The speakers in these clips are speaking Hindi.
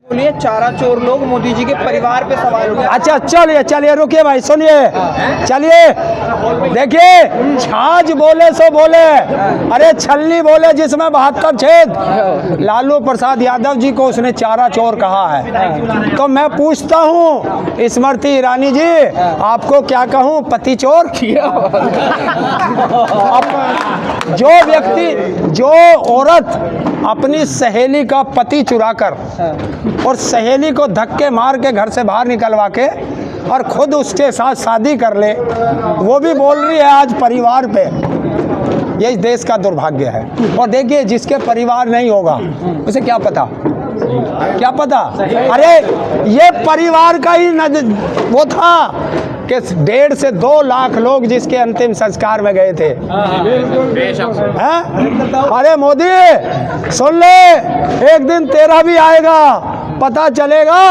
बोलिए चारा चोर लोग मोदी जी के परिवार पे सवाल उठाए। अच्छा चलिए चलिए रुकिए भाई सुनिए, चलिए देखिए, छाछ बोले सो बोले, अरे छलनी बोले जिसमें 72 छेद। लालू प्रसाद यादव जी को उसने चारा चोर कहा है, तो मैं पूछता हूँ स्मृति ईरानी जी, आपको क्या कहूँ, पति चोर? जो व्यक्ति, जो औरत अपनी सहेली का पति चुराकर और सहेली को धक्के मार के घर से बाहर निकलवा के और खुद उसके साथ शादी कर ले, वो भी बोल रही है आज परिवार पे। ये इस देश का दुर्भाग्य है। और देखिए जिसके परिवार नहीं होगा उसे क्या पता, क्या पता। अरे ये परिवार का ही वो था कि 1.5 से 2 लाख लोग जिसके अंतिम संस्कार में गए थे। हैं? अरे मोदी सुन ले, एक दिन तेरा भी आएगा, पता चलेगा।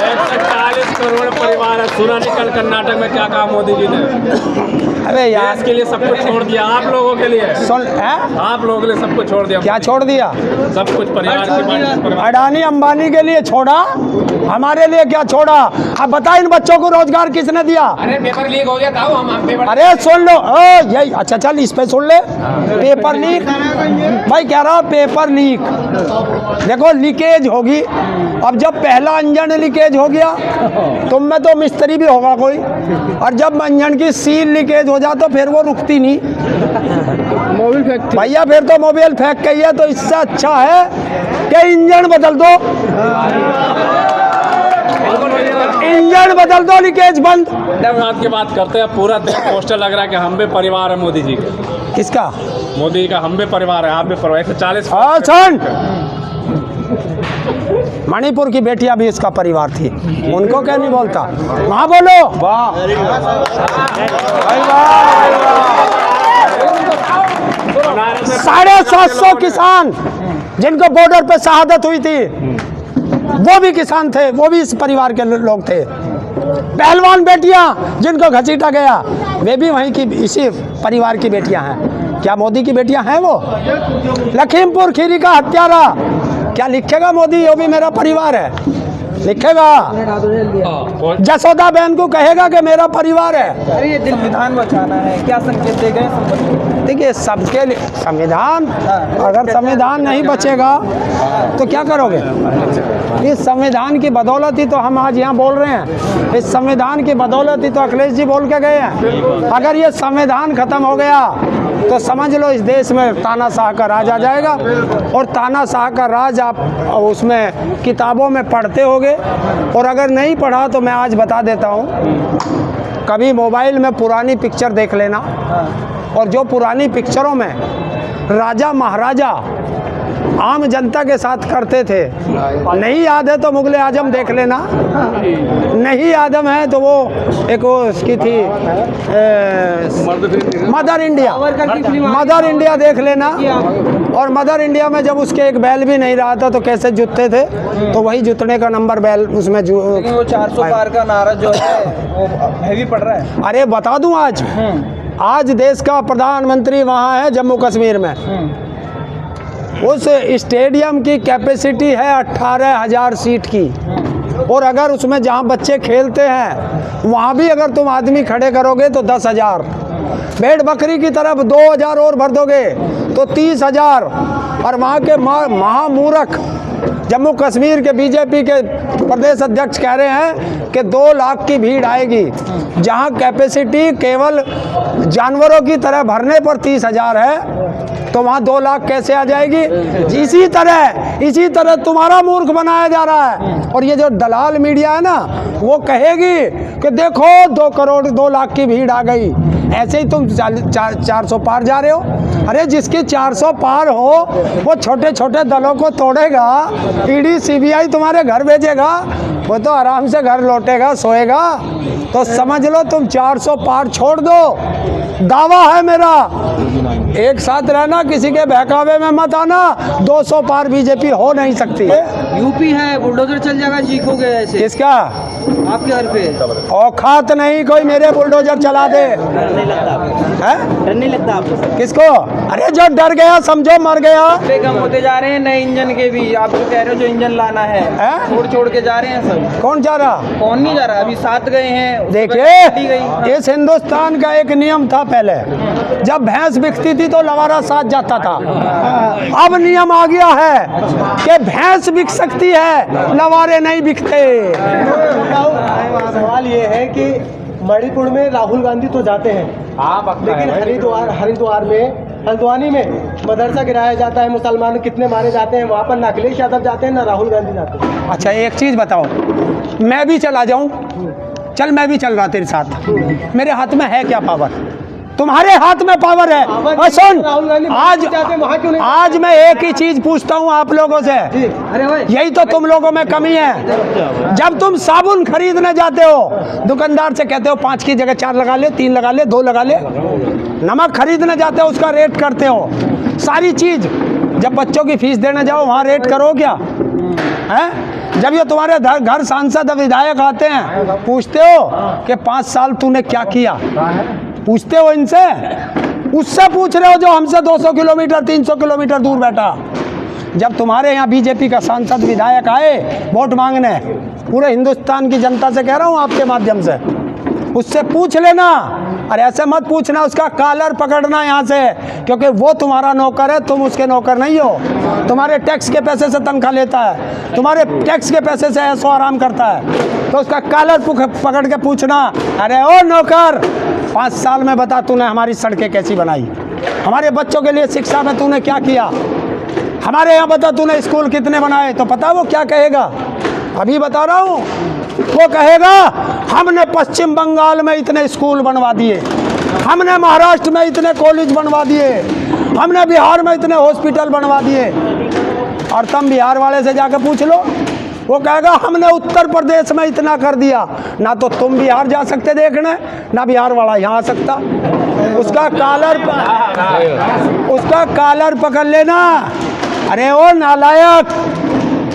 140 करोड़ परिवार है। सुना निकल कर्नाटक में क्या कहा मोदी जी ने? अरे यार, इसके लिए सब कुछ छोड़ दिया आप लोगों के लिए। सुन, आप लोगों के लिए सब कुछ छोड़ दिया। क्या छोड़ दिया? सब कुछ परिवार के। अडानी अंबानी के लिए छोड़ा, हमारे लिए क्या छोड़ा? अब बता, इन बच्चों को रोजगार किसने दिया? अरे पेपर लीक हो गया था, हम पेपर। अरे सुन लो, यही अच्छा चल इस पे सुन ले। पेपर लीक, भाई कह रहा पेपर लीक, देखो लीकेज होगी। अब जब पहला इंजन लीकेज हो गया, तुम में तो मिस्त्री भी होगा कोई, और जब इंजन की सील लीकेज हो जाए तो फिर वो रुकती नहीं, मोबिल फेंक भैया, फिर तो मोबिल फेंक गई है। तो इससे अच्छा है कि इंजन बदल दो, इंजन बदल दो, लीकेज बंद। धन्यवाद की बात करते हैं, पूरा पोस्टर लग रहा है कि हम भी परिवार है मोदी जी के। किसका? मोदी जी का हम भी परिवार है, आप भी परिवार। 140। मणिपुर की बेटियां भी इसका परिवार थी, उनको क्या नहीं बोलता? वहाँ बोलो वाह। 750 किसान जिनको बॉर्डर पे शहादत हुई थी, वो भी किसान थे, वो भी इस परिवार के लोग थे। पहलवान बेटियां जिनको घसीटा गया, वे भी वहीं की, इसी परिवार की बेटियां हैं। क्या मोदी की बेटियां हैं वो? लखीमपुर खीरी का हत्यारा, क्या लिखेगा मोदी वो भी मेरा परिवार है? लिखेगा? जसोदा बहन को कहेगा कि मेरा परिवार है। अरे ये संविधान बचाना है, क्या संकेत दे गए? देखिए सबके लिए संविधान, अगर संविधान नहीं बचेगा तो क्या करोगे? इस संविधान की बदौलत ही तो हम आज यहाँ बोल रहे हैं, इस संविधान की बदौलत ही तो अखिलेश जी बोल के गए हैं। अगर ये संविधान खत्म हो गया तो समझ लो इस देश में तानाशाह का राज आ जाएगा। और तानाशाह का राज आप उसमें किताबों में पढ़ते होगे, और अगर नहीं पढ़ा तो मैं आज बता देता हूँ, कभी मोबाइल में पुरानी पिक्चर देख लेना, और जो पुरानी पिक्चरों में राजा महाराजा आम जनता के साथ करते थे, नहीं याद है तो मुगले आजम देख लेना, नहीं याद है तो वो एक वो उसकी थी मदर इंडिया, मदर इंडिया देख लेना। और मदर इंडिया में जब उसके एक बैल भी नहीं रहा था तो कैसे जुतते थे, तो वही जुतने का नंबर बैल उसमें वो 400 पार का नारा जो है वो हैवी पड़ रहा है। अरे बता दूं, आज देश का प्रधानमंत्री वहाँ है जम्मू कश्मीर में, उस स्टेडियम की कैपेसिटी है 18,000 सीट की, और अगर उसमें जहाँ बच्चे खेलते हैं वहाँ भी अगर तुम आदमी खड़े करोगे तो 10,000, भेड़ बकरी की तरफ 2,000 और भर दोगे तो 30,000। और वहाँ के महामूर्ख जम्मू कश्मीर के बीजेपी के प्रदेश अध्यक्ष कह रहे हैं कि 2 लाख की भीड़ आएगी, जहाँ कैपेसिटी केवल जानवरों की तरह भरने पर 30,000 है, तो वहाँ 2 लाख कैसे आ जाएगी? इसी तरह तुम्हारा मूर्ख बनाया जा रहा है। और ये जो दलाल मीडिया है ना, वो कहेगी कि देखो 2 करोड़ 2 लाख की भीड़ आ गई, ऐसे ही तुम 400 पार जा रहे हो। अरे जिसकी 400 पार हो वो छोटे छोटे दलों को तोड़ेगा, ईडी सीबीआई तुम्हारे घर भेजेगा, वो तो आराम से घर लौटेगा, सोएगा। तो समझ लो तुम 400 पार छोड़ दो, दावा है मेरा, एक साथ रहना, किसी के बहकावे में मत आना। 200 पार बीजेपी हो नहीं सकती। यूपी है, बुलडोजर चल जाएगा, चीखोगे ऐसे। किसका आपके घर पे औकात नहीं कोई मेरे बुलडोजर चला दे। डर नहीं लगता आपको? किसको? अरे जो डर गया समझो मर गया। कम होते जा रहे हैं नए इंजन के भी, आप जो कह रहे हो जो इंजन लाना है, छोड़ छोड़ के जा रहे हैं सब। कौन जा रहा? कौन नहीं जा रहा? अभी 7 गए हैं। देखिए इस हिंदुस्तान का एक नियम था पहले, जब भैंस बिकती थी तो लवारा साथ जाता था। अब नियम आ गया है कि भैंस बिक सकती है, लवारे नहीं बिकते। सवाल ये है कि मणिपुर में राहुल गांधी तो जाते हैं, लेकिन हरिद्वार में हल्द्वानी में मदरसा गिराया जाता है, मुसलमान कितने मारे जाते हैं, वहाँ पर ना अखिलेश यादव जाते हैं ना राहुल गांधी जाते हैं। अच्छा एक चीज़ बताओ, मैं भी चला जाऊं? चल मैं भी चल रहा तेरे साथ, मेरे हाथ में है क्या पावर? तुम्हारे हाथ में पावर है। और सुन, आज मैं एक ही चीज पूछता हूँ आप लोगों से, यही तो तुम लोगों में कमी है। जब तुम साबुन खरीदने जाते हो, दुकानदार से कहते हो 5 की जगह 4 लगा ले, 3 लगा ले, 2 लगा ले। नमक खरीदने जाते हो, उसका रेट करते हो। सारी चीज जब बच्चों की फीस देने जाओ वहाँ रेट करो क्या? हैं? जब ये तुम्हारे घर सांसद विधायक आते हैं, पूछते हो कि 5 साल तूने क्या किया? पूछते हो इनसे? उससे पूछ रहे हो जो हमसे 200 किलोमीटर 300 किलोमीटर दूर बैठा। जब तुम्हारे यहाँ बीजेपी का सांसद विधायक आए वोट मांगने, पूरे हिंदुस्तान की जनता से कह रहा हूँ आपके माध्यम से, उससे पूछ लेना। और ऐसे मत पूछना, उसका कॉलर पकड़ना यहाँ से, क्योंकि वो तुम्हारा नौकर है, तुम उसके नौकर नहीं हो। तुम्हारे टैक्स के पैसे से तनख्वाह लेता है, तुम्हारे टैक्स के पैसे से ऐशो आराम करता है, तो उसका कॉलर पकड़ के पूछना, अरे ओ नौकर, 5 साल में बता तूने हमारी सड़कें कैसी बनाई, हमारे बच्चों के लिए शिक्षा में तूने क्या किया, हमारे यहाँ बता तूने स्कूल कितने बनाए। तो पता वो क्या कहेगा? अभी बता रहा हूँ, वो कहेगा हमने पश्चिम बंगाल में इतने स्कूल बनवा दिए, हमने महाराष्ट्र में इतने कॉलेज बनवा दिए, हमने बिहार में इतने हॉस्पिटल बनवा दिए। और तुम बिहार वाले से जाकर पूछ लो, वो कहेगा हमने उत्तर प्रदेश में इतना कर दिया। ना तो तुम बिहार जा सकते देखने, ना बिहार वाला यहाँ आ सकता। उसका कॉलर पकड़ लेना। अरे ओ नालायक,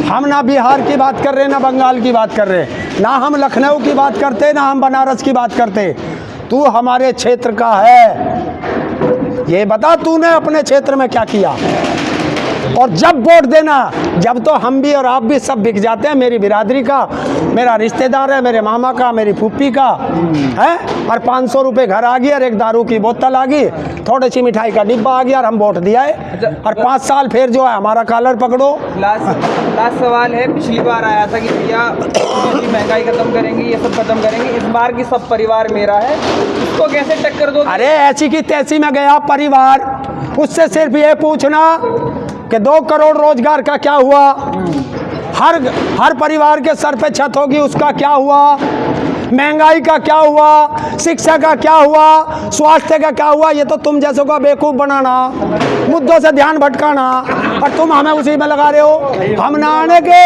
हम ना बिहार की बात कर रहे, ना बंगाल की बात कर रहे, ना हम लखनऊ की बात करते, ना हम बनारस की बात करते। तू हमारे क्षेत्र का है, ये बता तूने अपने क्षेत्र में क्या किया। और जब वोट देना, जब तो हम भी और आप भी सब बिक जाते हैं, मेरी बिरादरी का, मेरा रिश्तेदार है, मेरे मामा का, मेरी फूफी का है, और 500 रुपये घर आ गया और एक दारू की बोतल आ गई, थोड़ी सी मिठाई का डिब्बा आ गया और हम वोट दिया है। और 5 साल फिर जो है हमारा कॉलर पकड़ो। लास्ट सवाल है, पिछली बार आया था कि भैया महंगाई खत्म करेंगे, ये सब खत्म करेंगे, इस बार की सब परिवार मेरा है, इसको कैसे टक्कर दो? अरे ऐसी की तैसी में गया परिवार, उससे सिर्फ ये पूछना कि 2 करोड़ रोजगार का क्या हुआ, हर परिवार के सर पे छत होगी उसका क्या हुआ, महंगाई का क्या हुआ, शिक्षा का क्या हुआ, स्वास्थ्य का क्या हुआ। ये तो तुम जैसों का बेवकूफ़ बनाना, मुद्दों से ध्यान भटकाना, और तुम हमें उसी में लगा रहे हो। हम ना आने के,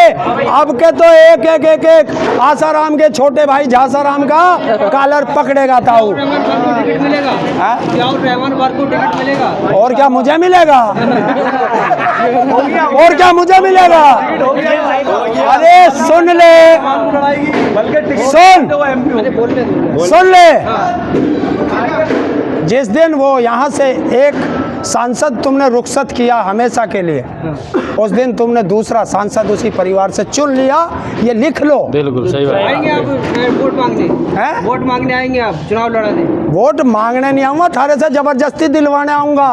अब के तो एक आसाराम के छोटे भाई झासाराम का कॉलर पकड़ेगा ताऊ। और क्या मुझे मिलेगा? और क्या मुझे मिलेगा? अरे सुन ले, सुन ले, जिस दिन वो यहाँ से एक सांसद तुमने रुखसत किया हमेशा के लिए, उस दिन तुमने दूसरा सांसद उसी परिवार से चुन लिया, ये लिख लो। बिल्कुल सही बात। आएंगे आप वोट मांगने? वोट मांगने आएंगे आप, चुनाव लड़ाने? वोट मांगने नहीं आऊंगा, थारे से जबरदस्ती दिलवाने आऊंगा।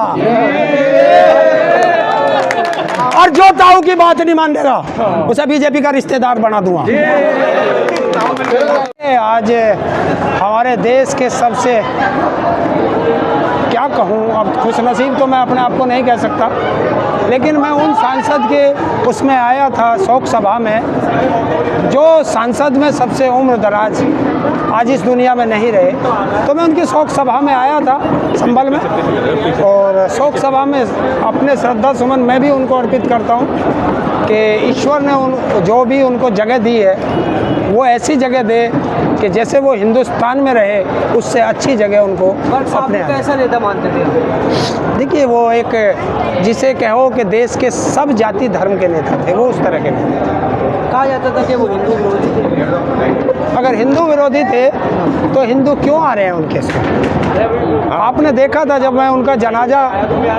और जो ताऊ की बात नहीं मानेगा उसे बीजेपी का रिश्तेदार बना दूंगा। आज हमारे देश के सबसे, क्या कहूँ, अब खुशनसीब तो मैं अपने आप को नहीं कह सकता, लेकिन मैं उन सांसद के उसमें आया था शोक सभा में, जो सांसद में सबसे उम्र दराज आज इस दुनिया में नहीं रहे। तो मैं उनकी शोक सभा में आया था संभल में, और शोक सभा में अपने श्रद्धा सुमन मैं भी उनको अर्पित करता हूँ कि ईश्वर ने जो भी उनको जगह दी है वो ऐसी जगह दे कि जैसे वो हिंदुस्तान में रहे उससे अच्छी जगह उनको अपने यहाँ। कैसा नेता मानते थे? देखिए वो एक जिसे कहो कि देश के सब जाति धर्म के नेता थे, वो उस तरह के नेता। कहा जाता था कि वो हिंदू विरोधी थे। अगर हिंदू विरोधी थे तो हिंदू क्यों आ रहे हैं उनके साथ? आपने देखा था जब मैं उनका जनाजा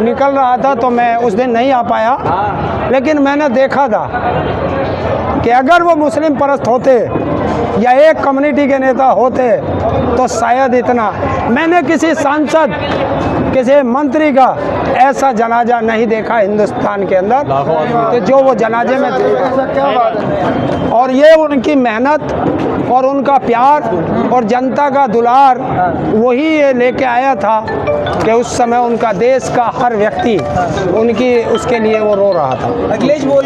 निकल रहा था तो मैं उस दिन नहीं आ पाया, लेकिन मैंने देखा था कि अगर वो मुस्लिम परस्त होते या एक कम्युनिटी के नेता होते तो शायद इतना, मैंने किसी सांसद किसी मंत्री का ऐसा जनाजा नहीं देखा हिंदुस्तान के अंदर कि जो वो जनाजे में थे। और ये उनकी मेहनत और उनका प्यार और जनता का दुलार वही ये लेके आया था कि उस समय उनका देश का हर व्यक्ति उनकी उसके लिए वो रो रहा था। अखिलेश बोल